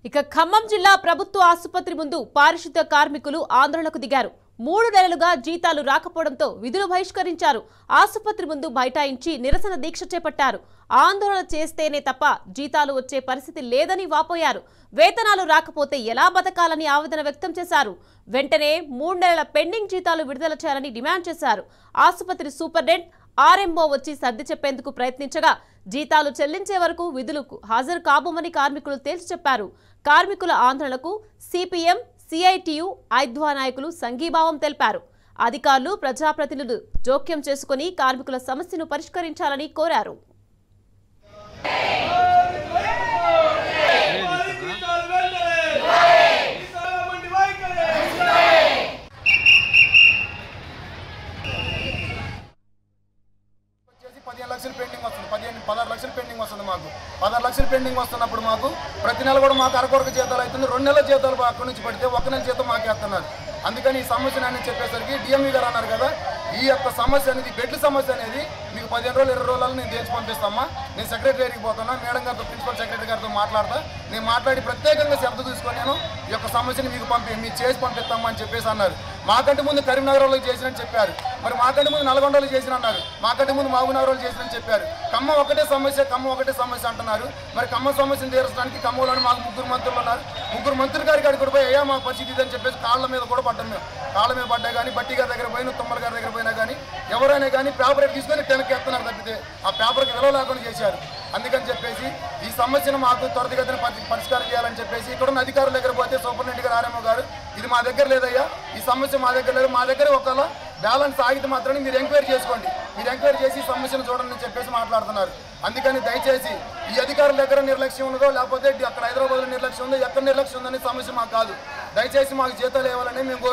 ఇక ఖమ్మం జిల్లా ప్రభుత్వ ఆసుపత్రి ముందు పారిశుద్ధ కార్మికులు ఆందోళనకు దిగారు. 3 నెలలుగా జీతాలు రాకపోవడంతో విధులు బహిష్కరించారు. ఆసుపత్రి ముందు బైఠాయించి నిరసన దీక్ష చేపట్టారు. ఆందోళన చేస్తేనే తప్ప జీతాలు వచ్చే పరిస్థితి లేదని వాపోయారు. వేతనాలు రాకపోతే ఎలా బతకాలని ఆవేదన వ్యక్తం చేశారు. వెంటనే 3 నెలల పెండింగ్ జీతాలు విడుదల చేయాలని డిమాండ్ చేశారు. ఆసుపత్రి సూపరింటెండెంట్ ఆర్ఎంఓ వచ్చి సర్ది చెప్పేందుకు ప్రయత్నించగా జీతాలు చెల్లించే వరకు విధులకు హాజరు కాబోమని కార్మికులు తేల్చి చెప్పారు. కార్మికుల ఆందోళనకు సిపిఎం, సిఐటియు, ఐద్వా నాయకులు సంఘీభావం తెలిపారు. అధికారులు, ప్రజాప్రతినిధులు జోక్యం చేసుకుని కార్మికుల సమస్యను పరిష్కరించాలని కోరారు. పెండింగ్ వస్తుంది మాకు 16 లక్షలు పెండింగ్ వస్తున్నప్పుడు మాకు ప్రతి నెల కూడా మాకు అరకొరకు జీతాలు అవుతుంది. 2 నెలల జీతాలు అక్కడి నుంచి పడితే 1 నెల జీతం మాకు వేస్తున్నారు. అందుకని ఈ సమస్యను అని చెప్పేసరికి డిఎంఈ గారు అన్నారు కదా, ఈ యొక్క సమస్య అనేది బెడ్ల సమస్య అనేది మీకు 15 రోజులు 20 రోజులలో నేను తేల్చి పంపిస్తామా, నేను సెక్రటరీకి పోతున్నా, మేడం గారితో ప్రిన్సిపల్ సెక్రటరీ గారితో మాట్లాడతా, నేను మాట్లాడి ప్రత్యేకంగా శ్రద్ధ తీసుకొని నేను ఈ యొక్క సమస్యను మీకు చేసి పంపిస్తామా అని చెప్పేసి అన్నారు. మాకంటే ముందు కరీంనగర్లో చేసినని చెప్పారు, మరి మాకంటే ముందు నల్గొండలో చేసిన అన్నారు, మాకంటే ముందు మహబూబ్నగర్లో చేసినని చెప్పారు. ఖమ్మం ఒకటే సమస్య అంటున్నారు. మరి ఖమ్మం సమస్యను తీర్చడానికి ఖమ్మంలోని మాకు 3 మంత్రులు ఉన్నారు. 3 మంత్రుల గారికి అడిగి పోయి అయ్యా మా పరిస్థితి ఇదని చెప్పేసి కాళ్ళ మీద కూడా పడ్డాం. మేము కాళ్ళ మీద పడ్డా కానీ, బట్టి గారి దగ్గర పోయినా, తుమ్మల గారి దగ్గర పోయినా కానీ ఎవరైనా కానీ పేపర్ తీసుకొని టెనక్కి ఎత్తున్నారు తప్పితే ఆ పేపర్కి విలువ లేకుండా చేశారు. అందుకని చెప్పేసి ఈ సమస్యను మాకు త్వరితగతిన పరిష్కారం చేయాలని చెప్పేసి ఇక్కడ ఉన్న అధికారుల దగ్గర పోతే సూపరింటెండెంట్ గారు, ఆర్ఎంఓ గారు, ఇది మా దగ్గర లేదయ్యా, ఈ సమస్య మా దగ్గర లేదు, మా దగ్గర ఒకవేళ బ్యాలెన్స్ ఆగితే మాత్రమే మీరు ఎంక్వైరీ చేసుకోండి, మీరు ఎంక్వైరీ చేసి సమస్యను చూడండి అని చెప్పేసి మాట్లాడుతున్నారు. అందుకని దయచేసి ఈ అధికారుల దగ్గర నిర్లక్ష్యం ఉన్నదో లేకపోతే అక్కడ హైదరాబాద్లో నిర్లక్ష్యం ఉందో, ఎక్కడ నిర్లక్ష్యం ఉందనే సమస్య మాకు కాదు. దయచేసి మాకు జీతాలు ఇవ్వాలని మేము